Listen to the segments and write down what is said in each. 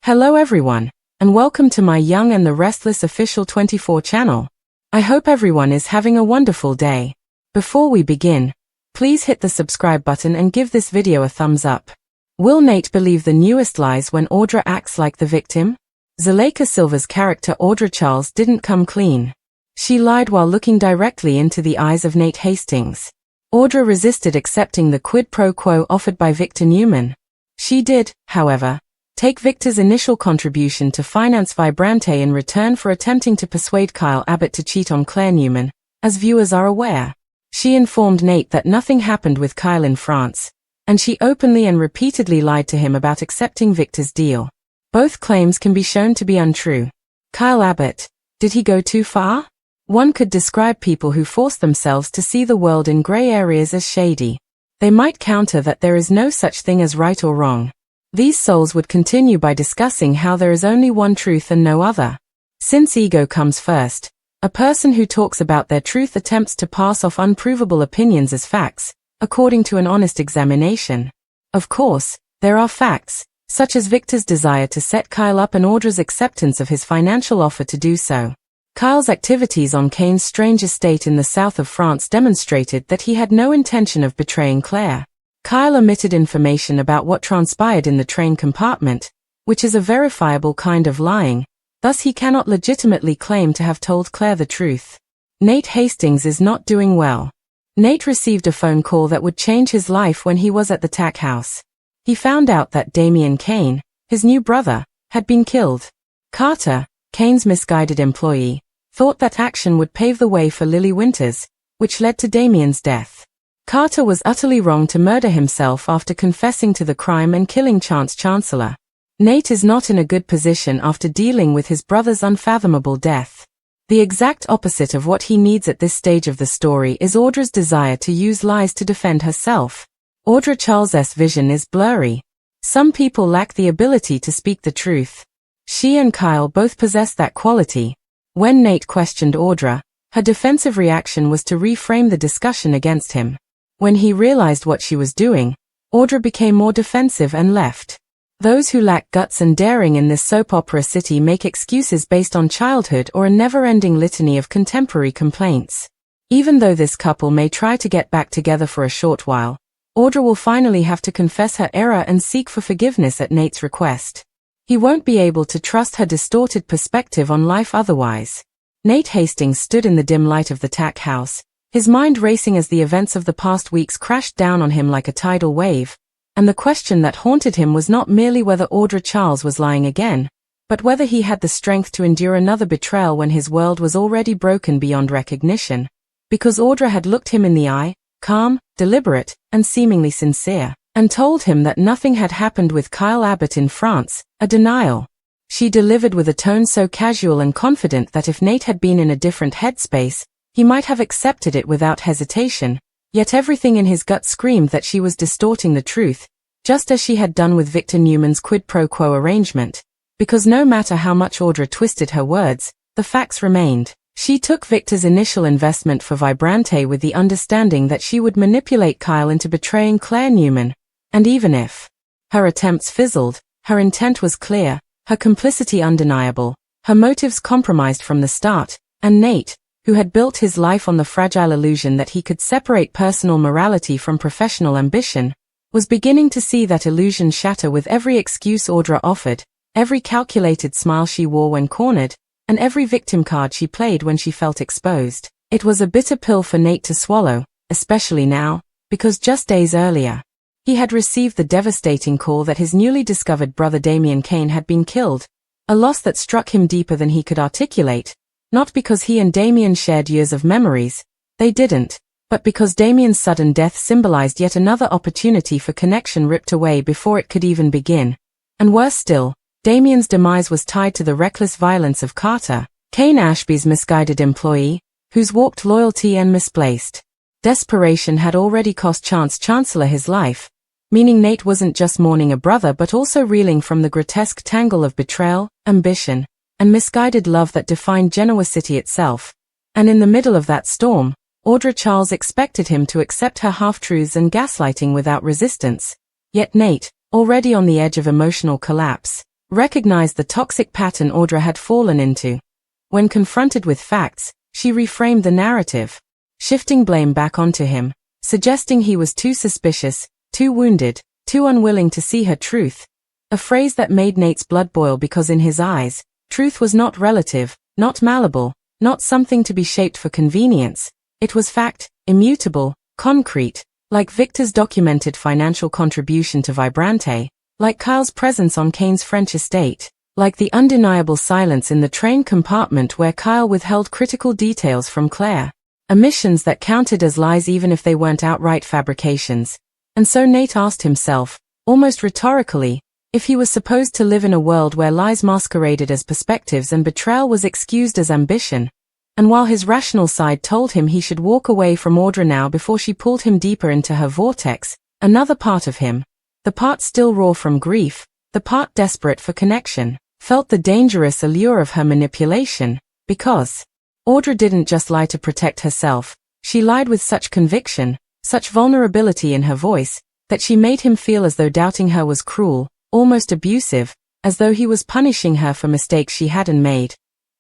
Hello everyone, and welcome to my Young and the Restless official 24 channel. I hope everyone is having a wonderful day. Before we begin, please hit the subscribe button and give this video a thumbs up. Will Nate believe the newest lies when Audra acts like the victim? Zuleika Silva's character Audra Charles didn't come clean. She lied while looking directly into the eyes of Nate Hastings. Audra resisted accepting the quid pro quo offered by Victor Newman. She did, however, take Victor's initial contribution to finance Vibrante in return for attempting to persuade Kyle Abbott to cheat on Claire Newman, as viewers are aware. She informed Nate that nothing happened with Kyle in France, and she openly and repeatedly lied to him about accepting Victor's deal. Both claims can be shown to be untrue. Kyle Abbott, did he go too far? One could describe people who force themselves to see the world in grey areas as shady. They might counter that there is no such thing as right or wrong. These souls would continue by discussing how there is only one truth and no other. Since ego comes first, a person who talks about their truth attempts to pass off unprovable opinions as facts, according to an honest examination. Of course, there are facts, such as Victor's desire to set Kyle up and Audra's acceptance of his financial offer to do so. Kyle's activities on Kane's strange estate in the south of France demonstrated that he had no intention of betraying Claire. Kyle omitted information about what transpired in the train compartment, which is a verifiable kind of lying, thus he cannot legitimately claim to have told Claire the truth. Nate Hastings is not doing well. Nate received a phone call that would change his life when he was at the tack house. He found out that Damien Kane, his new brother, had been killed. Carter, Kane's misguided employee, thought that action would pave the way for Lily Winters, which led to Damien's death. Carter was utterly wrong to murder himself after confessing to the crime and killing Chance Chancellor. Nate is not in a good position after dealing with his brother's unfathomable death. The exact opposite of what he needs at this stage of the story is Audra's desire to use lies to defend herself. Audra Charles's vision is blurry. Some people lack the ability to speak the truth. She and Kyle both possess that quality. When Nate questioned Audra, her defensive reaction was to reframe the discussion against him. When he realized what she was doing, Audra became more defensive and left. Those who lack guts and daring in this soap opera city make excuses based on childhood or a never-ending litany of contemporary complaints. Even though this couple may try to get back together for a short while, Audra will finally have to confess her error and seek for forgiveness at Nate's request. He won't be able to trust her distorted perspective on life otherwise. Nate Hastings stood in the dim light of the tack house, his mind racing as the events of the past weeks crashed down on him like a tidal wave, and the question that haunted him was not merely whether Audra Charles was lying again, but whether he had the strength to endure another betrayal when his world was already broken beyond recognition, because Audra had looked him in the eye, calm, deliberate, and seemingly sincere, and told him that nothing had happened with Kyle Abbott in France, a denial. She delivered with a tone so casual and confident that if Nate had been in a different headspace, he might have accepted it without hesitation, yet everything in his gut screamed that she was distorting the truth, just as she had done with Victor Newman's quid pro quo arrangement, because no matter how much Audra twisted her words, the facts remained. She took Victor's initial investment for Vibrante with the understanding that she would manipulate Kyle into betraying Claire Newman, and even if her attempts fizzled, her intent was clear, her complicity undeniable, her motives compromised from the start, and Nate, who had built his life on the fragile illusion that he could separate personal morality from professional ambition, was beginning to see that illusion shatter with every excuse Audra offered, every calculated smile she wore when cornered, and every victim card she played when she felt exposed. It was a bitter pill for Nate to swallow, especially now, because just days earlier, he had received the devastating call that his newly discovered brother Damien Kane had been killed, a loss that struck him deeper than he could articulate. Not because he and Damien shared years of memories, they didn't, but because Damien's sudden death symbolized yet another opportunity for connection ripped away before it could even begin. And worse still, Damien's demise was tied to the reckless violence of Carter, Kane Ashby's misguided employee, whose warped loyalty and misplaced desperation had already cost Chance Chancellor his life, meaning Nate wasn't just mourning a brother but also reeling from the grotesque tangle of betrayal, ambition, and misguided love that defined Genoa City itself. And in the middle of that storm, Audra Charles expected him to accept her half-truths and gaslighting without resistance. Yet Nate, already on the edge of emotional collapse, recognized the toxic pattern Audra had fallen into. When confronted with facts, she reframed the narrative, shifting blame back onto him, suggesting he was too suspicious, too wounded, too unwilling to see her truth. A phrase that made Nate's blood boil because in his eyes, truth was not relative, not malleable, not something to be shaped for convenience. It was fact, immutable, concrete, like Victor's documented financial contribution to Vibrante, like Kyle's presence on Kane's French estate, like the undeniable silence in the train compartment where Kyle withheld critical details from Claire. Omissions that counted as lies even if they weren't outright fabrications. And so Nate asked himself, almost rhetorically, if he was supposed to live in a world where lies masqueraded as perspectives and betrayal was excused as ambition. And while his rational side told him he should walk away from Audra now before she pulled him deeper into her vortex, another part of him, the part still raw from grief, the part desperate for connection, felt the dangerous allure of her manipulation, because Audra didn't just lie to protect herself, she lied with such conviction, such vulnerability in her voice, that she made him feel as though doubting her was cruel, almost abusive, as though he was punishing her for mistakes she hadn't made.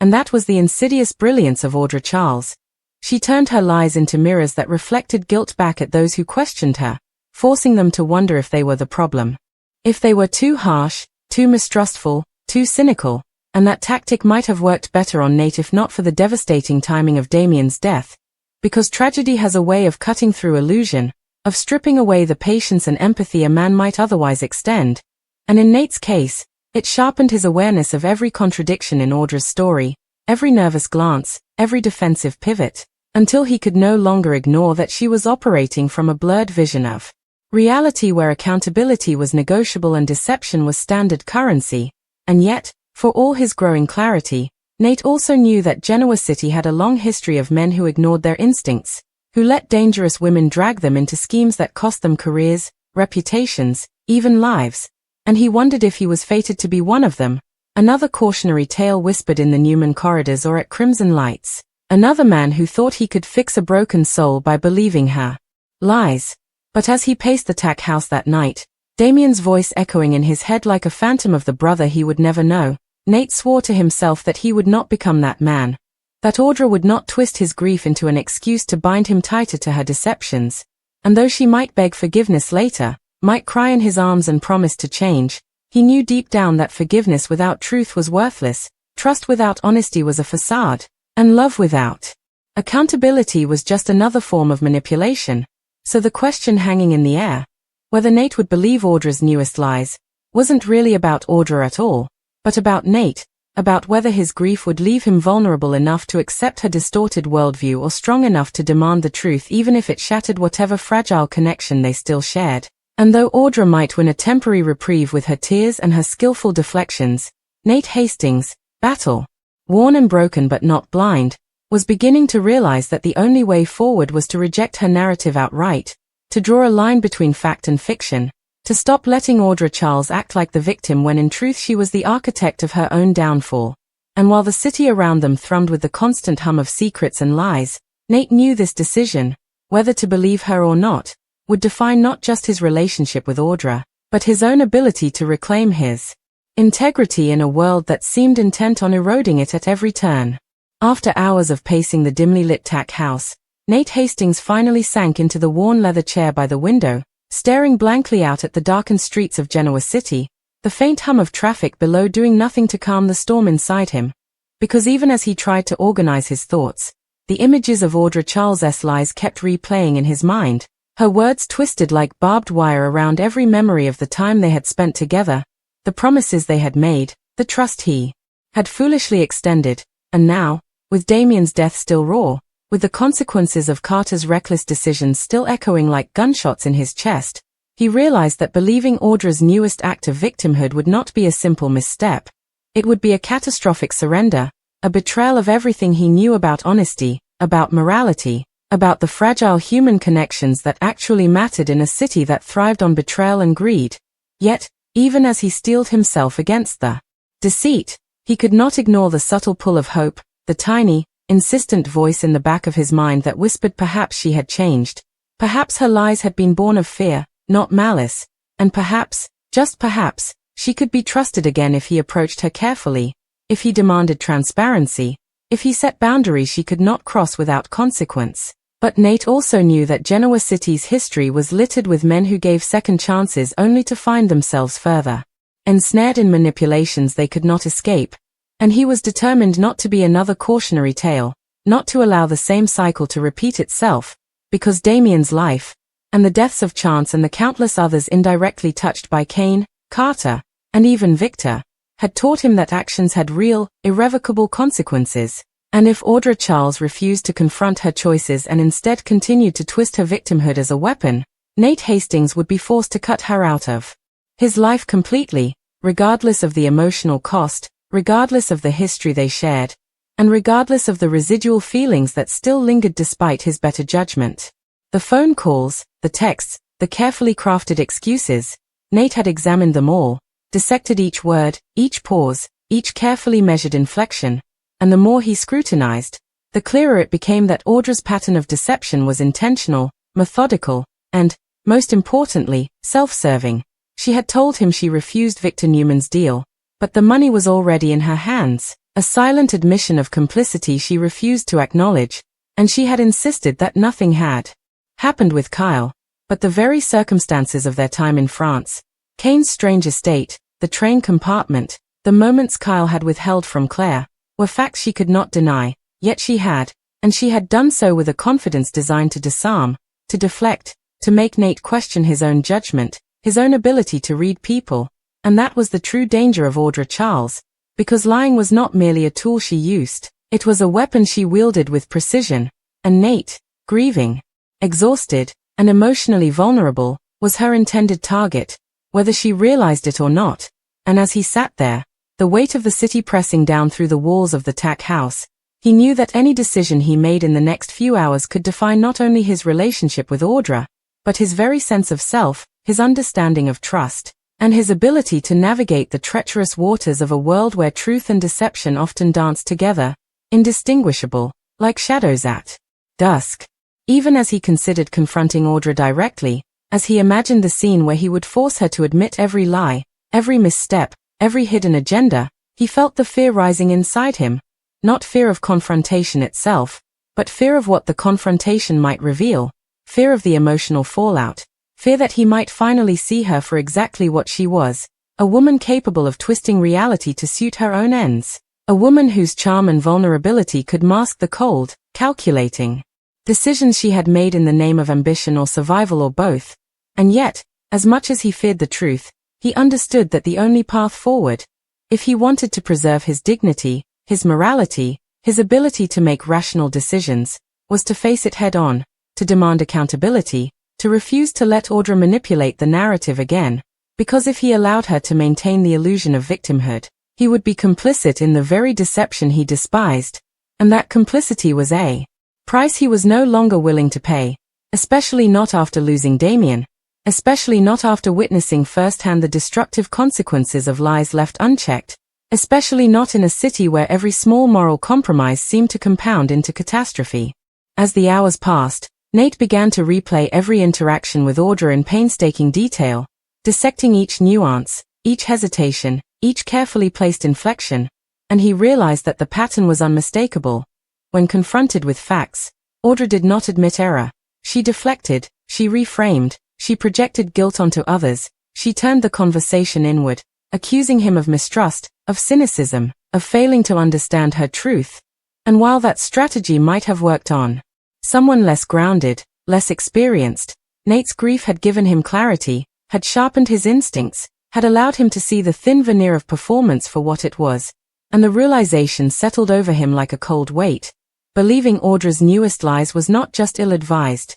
And that was the insidious brilliance of Audra Charles. She turned her lies into mirrors that reflected guilt back at those who questioned her, forcing them to wonder if they were the problem. If they were too harsh, too mistrustful, too cynical, and that tactic might have worked better on Nate if not for the devastating timing of Damien's death. Because tragedy has a way of cutting through illusion, of stripping away the patience and empathy a man might otherwise extend. And in Nate's case, it sharpened his awareness of every contradiction in Audra's story, every nervous glance, every defensive pivot, until he could no longer ignore that she was operating from a blurred vision of reality where accountability was negotiable and deception was standard currency. And yet, for all his growing clarity, Nate also knew that Genoa City had a long history of men who ignored their instincts, who let dangerous women drag them into schemes that cost them careers, reputations, even lives. And he wondered if he was fated to be one of them, another cautionary tale whispered in the Newman corridors or at Crimson Lights, another man who thought he could fix a broken soul by believing her lies. But as he paced the tack house that night, Damien's voice echoing in his head like a phantom of the brother he would never know, Nate swore to himself that he would not become that man, that Audra would not twist his grief into an excuse to bind him tighter to her deceptions, and though she might beg forgiveness later, might cry in his arms and promise to change, he knew deep down that forgiveness without truth was worthless, trust without honesty was a facade, and love without accountability was just another form of manipulation. So the question hanging in the air, whether Nate would believe Audra's newest lies, wasn't really about Audra at all, but about Nate, about whether his grief would leave him vulnerable enough to accept her distorted worldview or strong enough to demand the truth even if it shattered whatever fragile connection they still shared. And though Audra might win a temporary reprieve with her tears and her skillful deflections, Nate Hastings, battle, worn and broken but not blind, was beginning to realize that the only way forward was to reject her narrative outright, to draw a line between fact and fiction, to stop letting Audra Charles act like the victim when in truth she was the architect of her own downfall. And while the city around them thrummed with the constant hum of secrets and lies, Nate knew this decision, whether to believe her or not, would define not just his relationship with Audra, but his own ability to reclaim his integrity in a world that seemed intent on eroding it at every turn. After hours of pacing the dimly lit tack house, Nate Hastings finally sank into the worn leather chair by the window, staring blankly out at the darkened streets of Genoa City, the faint hum of traffic below doing nothing to calm the storm inside him. Because even as he tried to organize his thoughts, the images of Audra Charles' lies kept replaying in his mind, her words twisted like barbed wire around every memory of the time they had spent together, the promises they had made, the trust he had foolishly extended, and now, with Damien's death still raw, with the consequences of Carter's reckless decisions still echoing like gunshots in his chest, he realized that believing Audra's newest act of victimhood would not be a simple misstep. It would be a catastrophic surrender, a betrayal of everything he knew about honesty, about morality, about the fragile human connections that actually mattered in a city that thrived on betrayal and greed. Yet, even as he steeled himself against the deceit, he could not ignore the subtle pull of hope, the tiny, insistent voice in the back of his mind that whispered perhaps she had changed, perhaps her lies had been born of fear, not malice, and perhaps, just perhaps, She could be trusted again if he approached her carefully, if he demanded transparency, if he set boundaries she could not cross without consequence. But Nate also knew that Genoa City's history was littered with men who gave second chances only to find themselves further ensnared in manipulations they could not escape, and he was determined not to be another cautionary tale, not to allow the same cycle to repeat itself, because Damien's life, and the deaths of Chance and the countless others indirectly touched by Cain, Carter, and even Victor, had taught him that actions had real, irrevocable consequences. And if Audra Charles refused to confront her choices and instead continued to twist her victimhood as a weapon, Nate Hastings would be forced to cut her out of his life completely, regardless of the emotional cost, regardless of the history they shared, and regardless of the residual feelings that still lingered despite his better judgment. The phone calls, the texts, the carefully crafted excuses, Nate had examined them all, dissected each word, each pause, each carefully measured inflection, and the more he scrutinized, the clearer it became that Audra's pattern of deception was intentional, methodical, and, most importantly, self-serving. She had told him she refused Victor Newman's deal, but the money was already in her hands, a silent admission of complicity she refused to acknowledge, and she had insisted that nothing had happened with Kyle, but the very circumstances of their time in France, Cain's strange estate, the train compartment, the moments Kyle had withheld from Claire, were facts she could not deny, yet she had, and she had done so with a confidence designed to disarm, to deflect, to make Nate question his own judgment, his own ability to read people, and that was the true danger of Audra Charles, because lying was not merely a tool she used, it was a weapon she wielded with precision, and Nate, grieving, exhausted, and emotionally vulnerable, was her intended target, whether she realized it or not, and as he sat there, the weight of the city pressing down through the walls of the Tack House, he knew that any decision he made in the next few hours could define not only his relationship with Audra, but his very sense of self, his understanding of trust, and his ability to navigate the treacherous waters of a world where truth and deception often dance together, indistinguishable, like shadows at dusk. Even as he considered confronting Audra directly, as he imagined the scene where he would force her to admit every lie, every misstep, every hidden agenda, he felt the fear rising inside him, not fear of confrontation itself, but fear of what the confrontation might reveal, fear of the emotional fallout, fear that he might finally see her for exactly what she was, a woman capable of twisting reality to suit her own ends, a woman whose charm and vulnerability could mask the cold, calculating decisions she had made in the name of ambition or survival or both. And yet, as much as he feared the truth, he understood that the only path forward, if he wanted to preserve his dignity, his morality, his ability to make rational decisions, was to face it head on, to demand accountability, to refuse to let Audra manipulate the narrative again, because if he allowed her to maintain the illusion of victimhood, he would be complicit in the very deception he despised, and that complicity was a price he was no longer willing to pay, especially not after losing Damien, especially not after witnessing firsthand the destructive consequences of lies left unchecked, especially not in a city where every small moral compromise seemed to compound into catastrophe. As the hours passed, Nate began to replay every interaction with Audra in painstaking detail, dissecting each nuance, each hesitation, each carefully placed inflection, and he realized that the pattern was unmistakable. When confronted with facts, Audra did not admit error. She deflected, she reframed, she projected guilt onto others, she turned the conversation inward, accusing him of mistrust, of cynicism, of failing to understand her truth. And while that strategy might have worked on someone less grounded, less experienced, Nate's grief had given him clarity, had sharpened his instincts, had allowed him to see the thin veneer of performance for what it was, and the realization settled over him like a cold weight. Believing Audra's newest lies was not just ill-advised.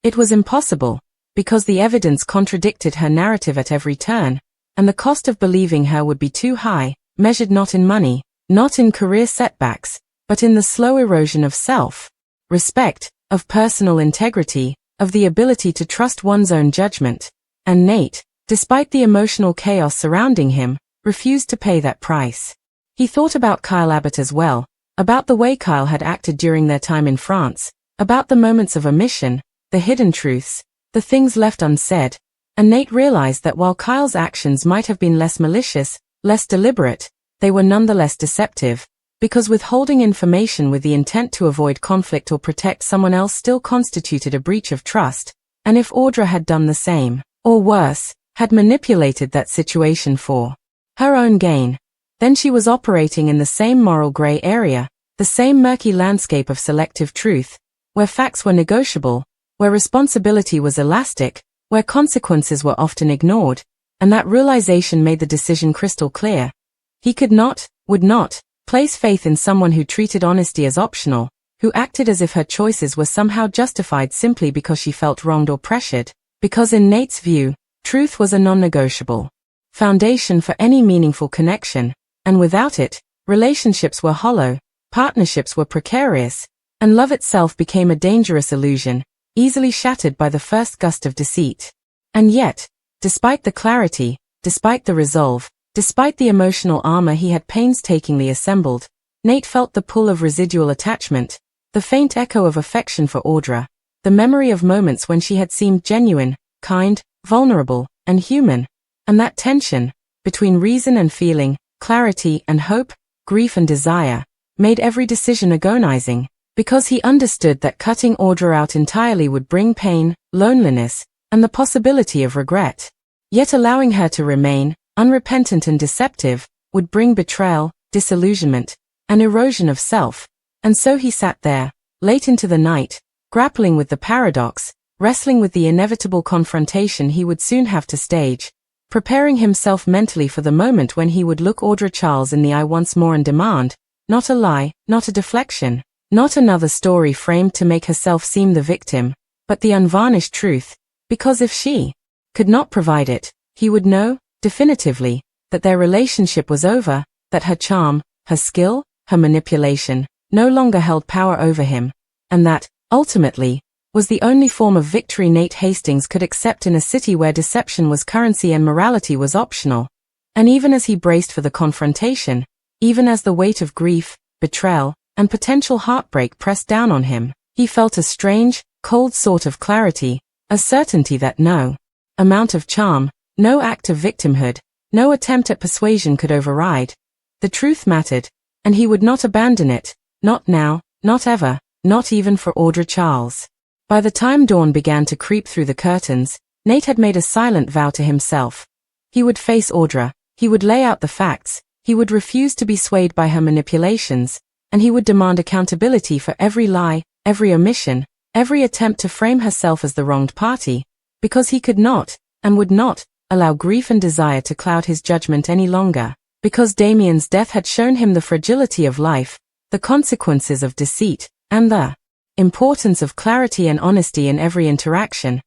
It was impossible, because the evidence contradicted her narrative at every turn, and the cost of believing her would be too high, measured not in money, not in career setbacks, but in the slow erosion of self-respect, of personal integrity, of the ability to trust one's own judgment. And Nate, despite the emotional chaos surrounding him, refused to pay that price. He thought about Kyle Abbott as well, about the way Kyle had acted during their time in France, about the moments of omission, the hidden truths, the things left unsaid, And Nate realized that while Kyle's actions might have been less malicious, less deliberate, they were nonetheless deceptive, because withholding information with the intent to avoid conflict or protect someone else still constituted a breach of trust, and if Audra had done the same, or worse, had manipulated that situation for her own gain, then she was operating in the same moral gray area, the same murky landscape of selective truth, where facts were negotiable, where responsibility was elastic, where consequences were often ignored, and that realization made the decision crystal clear. He could not, would not, place faith in someone who treated honesty as optional, who acted as if her choices were somehow justified simply because she felt wronged or pressured, because in Nate's view, truth was a non-negotiable foundation for any meaningful connection, and without it, relationships were hollow, partnerships were precarious, and love itself became a dangerous illusion, easily shattered by the first gust of deceit. And yet, despite the clarity, despite the resolve, despite the emotional armor he had painstakingly assembled, Nate felt the pull of residual attachment, the faint echo of affection for Audra, the memory of moments when she had seemed genuine, kind, vulnerable, and human, and that tension, between reason and feeling, clarity and hope, grief and desire, made every decision agonizing, because he understood that cutting Audra out entirely would bring pain, loneliness, and the possibility of regret. Yet allowing her to remain, unrepentant and deceptive, would bring betrayal, disillusionment, and erosion of self, and so he sat there, late into the night, grappling with the paradox, wrestling with the inevitable confrontation he would soon have to stage, preparing himself mentally for the moment when he would look Audra Charles in the eye once more and demand, not a lie, not a deflection, not another story framed to make herself seem the victim, but the unvarnished truth, because if she could not provide it, he would know, definitively, that their relationship was over, that her charm, her skill, her manipulation, no longer held power over him, and that, ultimately, was the only form of victory Nate Hastings could accept in a city where deception was currency and morality was optional. And even as he braced for the confrontation, even as the weight of grief, betrayal, and potential heartbreak pressed down on him, he felt a strange, cold sort of clarity, a certainty that no amount of charm, no act of victimhood, no attempt at persuasion could override. The truth mattered, and he would not abandon it, not now, not ever, not even for Audra Charles. By the time dawn began to creep through the curtains, Nate had made a silent vow to himself. He would face Audra, he would lay out the facts, he would refuse to be swayed by her manipulations, and he would demand accountability for every lie, every omission, every attempt to frame herself as the wronged party, because he could not, and would not, allow grief and desire to cloud his judgment any longer, because Damien's death had shown him the fragility of life, the consequences of deceit, and the importance of clarity and honesty in every interaction.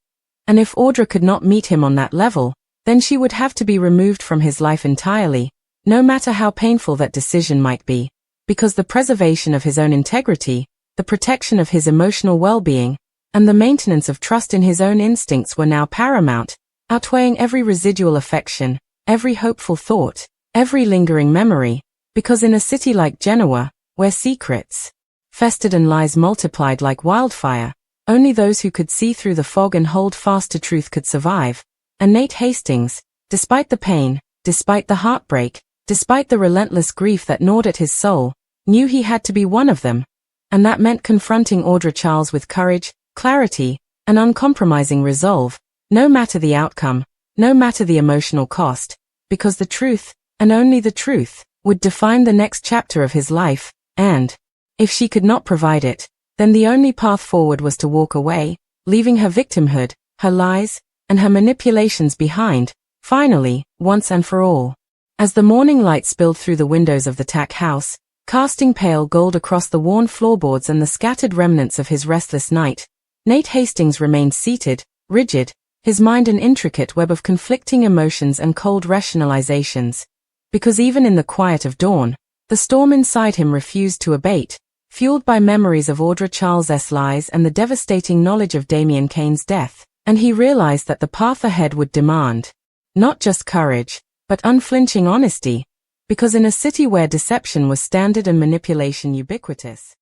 And if Audra could not meet him on that level, then she would have to be removed from his life entirely, no matter how painful that decision might be, because the preservation of his own integrity, the protection of his emotional well-being, and the maintenance of trust in his own instincts were now paramount, outweighing every residual affection, every hopeful thought, every lingering memory, because in a city like Genoa, where secrets festered and lies multiplied like wildfire, only those who could see through the fog and hold fast to truth could survive, and Nate Hastings, despite the pain, despite the heartbreak, despite the relentless grief that gnawed at his soul, knew he had to be one of them, and that meant confronting Audra Charles with courage, clarity, and uncompromising resolve, no matter the outcome, no matter the emotional cost, because the truth, and only the truth, would define the next chapter of his life, and if she could not provide it, then the only path forward was to walk away, leaving her victimhood, her lies, and her manipulations behind, finally, once and for all. As the morning light spilled through the windows of the tack house, casting pale gold across the worn floorboards and the scattered remnants of his restless night, Nate Hastings remained seated, rigid, his mind an intricate web of conflicting emotions and cold rationalizations. Because even in the quiet of dawn, the storm inside him refused to abate, fueled by memories of Audra Charles' lies and the devastating knowledge of Damien Kane's death, and he realized that the path ahead would demand not just courage, but unflinching honesty, because in a city where deception was standard and manipulation ubiquitous,